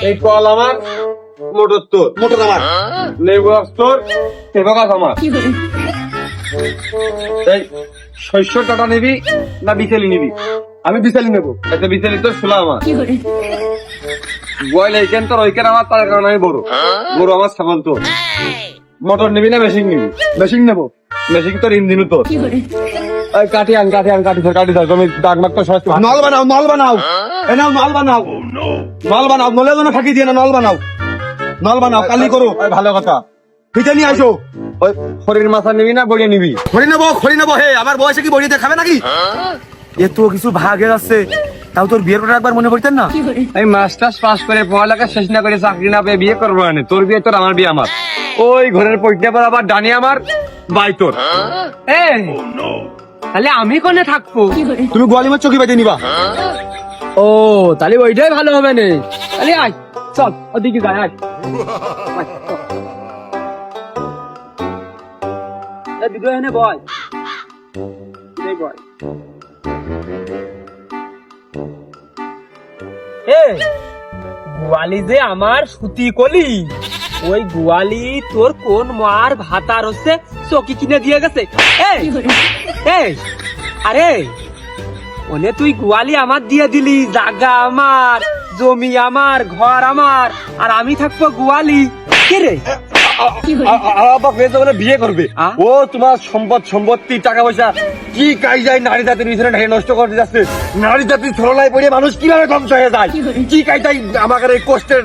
এই কল আমার, মোটর তোর, মোটর আমার, লেবু গাছ তোর, লেবু গাছ আমার। এই শস্য টাটা নিবি না বিচেলি নিবি? আমি বিশালি নেবো। আচ্ছা বিচেলি তোর, ছোলা আমার। বয়ল এইখান তোর, ওইখান আমার, তার কারণে আমি বড়। গরু আমার, ছাগল তোর। মোটর নিবি না মেশিন নিবি? মেশিন নেবো। মেশিন তোর, ইঞ্জিনও তোর। ওই কাঠি আন, কাঠি ধর, তুমি দাগ মাগ তো সহজ। নল বানাও, নল বানাও, এ নাও নল বানাও, নল বানাও, নলের জন্য ফাঁকি দিয়ে না, নল বানাও, নল বানাও, কালি করো। ওই ভালো কথা। ফিতে নিয়ে আসো। ওই খড়ির মাথা নিবি না বড়িয়ে নিবি? খড়ি নেবো। হে, আমার বয়সে কি বড়িতে খাবে নাকি? এ তো কিছু ভাগে আছে, তাও তোর বিয়ের কথা একবার মনে পড়তেন না? আমি মাস্টার্স পাস করে, পড়ালেখা শেষ না করে, চাকরি না পেয়ে বিয়ে করবো না। তোর বিয়ে তোর, আমার বিয়ে আমার। ওই ঘরের পৈঠা পর আবার ডানি আমার, বাই তোর। তাহলে আমি কোনে থাকবো? তুমি গোয়ালিমার চকি বাইতে নিবা। ও তাহলে ওইটাই ভালো হবে না। তাহলে আয়, চল ওদিকে যাই, আয়। দিদি এনে বয়, গোয়ালি যে আমার সুতি কলি, ওই গোয়ালি তোর কোন মার ভাতার হচ্ছে চকি কিনে দিয়ে গেছে। আরে ওনে তুই গোয়ালি আমার দিয়ে দিলি, জায়গা আমার, জমি আমার, ঘর আমার, আর আমি থাকবো গোয়ালি। কে রে? বিয়ে করবে ও, তোমার সম্পত্তি, টাকা পয়সা কি কাজ যায় নারী জাতির পিছনে নষ্ট করতে যাচ্ছে। নারী জাতির ছলনায় পড়ে মানুষ কিভাবে ধ্বংস হয়ে যায়। কি কাজ যায় আমাদের এই কষ্টের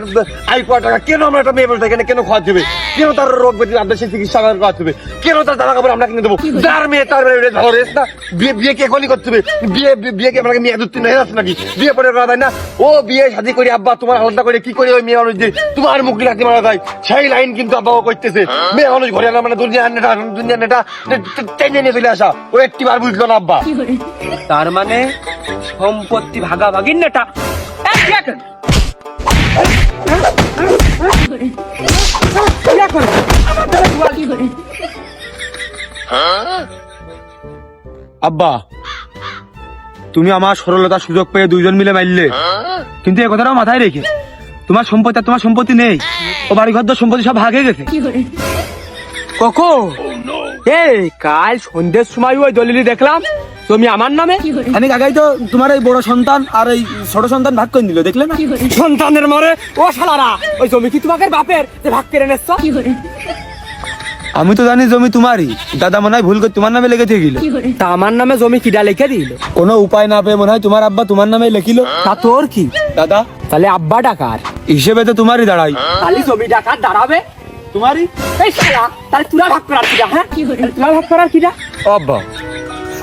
আয় করা টাকা কেন আমরা একটা মেয়ে বসে এখানে কেন খাওয়া দেবে? কেন তার রোগ ব্যাধি আমাদের সেই চিকিৎসা করা দেবে? কেন তার জামা কাপড় আমরা কিনে দেবো? যার মেয়ে তার ভালো রেস্ট না। বিয়ে কে এখনই করতে হবে? বিয়েকে আপনাকে মেয়ে দুত্তি হয়ে যাচ্ছে নাকি? বিয়ে পরে করা যায় না? ও বিয়ে শাদী করে আব্বা তোমার আলাদা করে কি করে ওই মেয়ে মানুষ যে তোমার মুখ লাগতে মারা যায়, সেই লাইন কিন্তু আব্বা করতেছে। মেয়ে মানুষ ঘরে আনা মানে দুনিয়ার নেটা টেনে নিয়ে চলে আসা, ও একটি বার বুঝলো না আব্বা। তার মানে সম্পত্তি ভাগাভাগির নেটা। আব্বা, তুমি আমার সরলতার সুযোগ পেয়ে দুইজন মিলে মারলে, কিন্তু এই কথাটাও মাথায় রেখে, তোমার সম্পত্তি আর তোমার সম্পত্তি নেই। ও বাড়ি ঘর সম্পত্তি সব ভাগে গেছে। কখন? কাল সন্ধ্যের সময় ওই দলিল দেখলাম জমি আমার নামে। আমি আগাই তো তোমার এই বড় সন্তান আর এই ছোট সন্তান ভাগ করে নিল, দেখলে না? সন্তানের মরে ও শালারা, ওই জমি কি তোমাকে বাপের যে ভাগ করে নেছ? আমি তো জানি জমি তোমারই, দাদা মনে হয় ভুল করে তোমার নামে লেগে গেল। তা আমার নামে জমি কিডা লিখে দিল? কোনো উপায় না পেয়ে মনে হয় তোমার আব্বা তোমার নামে লিখিল। তা তোর কি দাদা? তাহলে আব্বা ডাকার হিসেবে তো তোমারই দাঁড়াই। তাহলে জমি ডাকার দাঁড়াবে তোমারই। এই শালা, তাহলে তুরা ভাগ করার কিডা? হ্যাঁ, তুরা ভাগ করার কিডা? আব্বা,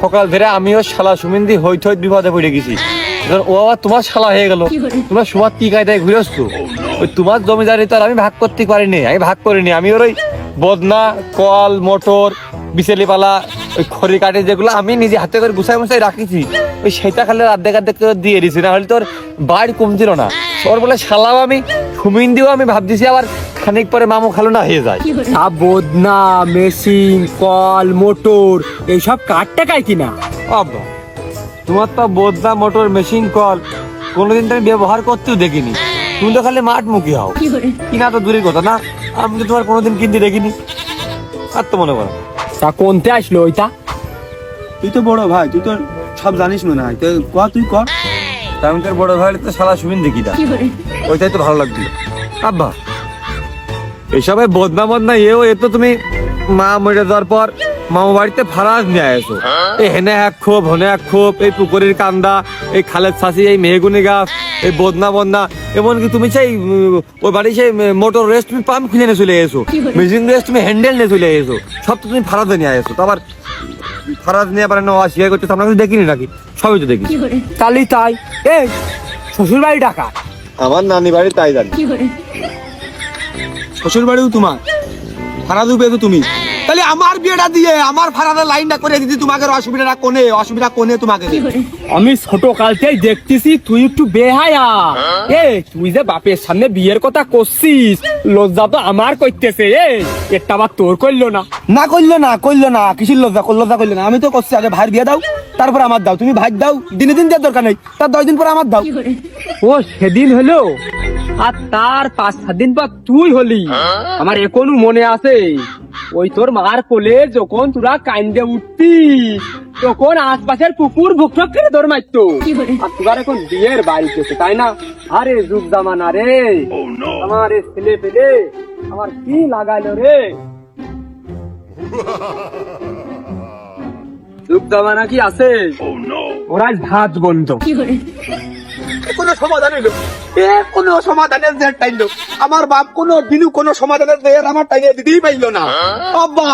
সকাল ধরে আমিও শালা সুমিন্দি হই থই বিপদে পড়ে গেছি। ও আবার তোমার শালা হয়ে গেল। তোমার সুমার কি কায়দায় ঘুরে আসছো? ওই তোমার জমিদারি তো আর আমি ভাগ করতে পারিনি, আমি ভাগ করিনি। আমি ওর ওই বদনা, কল, মোটর, বিচেলি পালা, ওই খড়ি কাঠি যেগুলো আমি নিজে হাতে করে গুছাই মুছাই রাখিছি, ওই সেটা খালি অর্ধেক করে দিয়ে দিছি, না হলে তোর বাড়ি কমছিল না। ওর বলে শালাও আমি সুমিন্দিও আমি ভাবতেছি আবার খানিক পরে মামু খালো না হয়ে যায়। বদনা, মেশিন, কল, মোটর এইসব কার টাকায় কিনা? আব্বা, তোমার তো বদনা, মোটর, মেশিন, কল কোনোদিন তো আমি ব্যবহার করতেও দেখিনি। তুমি তো খালি মাঠ মুখী হও, কিনা তো দূরের কথা না, আমি তো তোমার কোনোদিন কিনতে দেখিনি। আর তো মনে করো তা কোনতে আসলো ওইটা? তুই তো বড় ভাই, তুই তো সব জানিস মনে হয়, তো কর, তুই কর। তা আমি তোর বড় ভাই তো শালা সুমিন দেখি না, ওইটাই তো ভালো লাগছিল। আব্বা, এসবে বদনা বদনা এ তো তুমি মা মরে যাওয়ার পর মামা বাড়িতে ফারাজ নিয়ে আসো। এই হেনে এক খোপ, হনে এক খোপ, এই পুকুরের কান্দা, এই খালের ছাসি, এই মেহগুনি গাছ, এই বদনা বদনা, এমনকি তুমি সেই ওই বাড়ি সেই মোটর রেস্ট তুমি পাম্প খুঁজে নিয়ে চলে এসো, মেশিন রেস্ট তুমি হ্যান্ডেল নিয়ে চলে এসো, সব তো তুমি ফারাজে নিয়ে আসো। তো আবার ফারাজ নিয়ে পারে না অস্বীকার করতে, আমরা কিছু দেখিনি নাকি? সবই তো দেখি। তাহলে তাই এই শ্বশুর বাড়ি ডাকা? আমার নানি বাড়ি তাই জানি। শ্বশুর বাড়িও তোমার, ভাড়া দুবে তো তুমি। তাহলে আমার বিয়েটা দিয়ে আমার ফারাদের লাইনটা করে দিদি, তোমাকে অসুবিধা কোনে তোমাকে আমি ছোট কালতেই দেখতেছি তুই একটু বেহায়া। তুই যে বাপের সামনে বিয়ের কথা করছিস, লজ্জা তো আমার করতেছে। একটা আবার তোর করলো না। না করলো না কিসির লজ্জা করলো না, আমি তো করছি আগে ভাইয়ের বিয়ে দাও, তারপর আমার দাও। তুমি ভাই দাও, দিনে দিন দেওয়ার দরকার নেই, তার 10 দিন পর আমার দাও। ও সেদিন হলো, আর তার 5-7 দিন পর তুই হলি। আমার এখনো মনে আছে, ওই তোর মার কোলে যখন তোরা কান্দে উঠতি, তখন আশপাশের পুকুর ভুকভুক করে দৌড় মারতো। আর তোরা এখন বিয়ের বাড়ি গেছে, তাই না? আরে যুগ জামানা রে, আমার এ ছেলে পেলে আমার কি লাগাইলো রে। যুগ জামানা কি আছে, ওরা ভাত বন্ধ। কোনো সমাধান হইলো, কোনো সমাধানের যে টাইলো আমার বাপ কোনো দিনও কোনো সমাধানের যে আমার টাইলে দিতেই পাইলো না। বাবা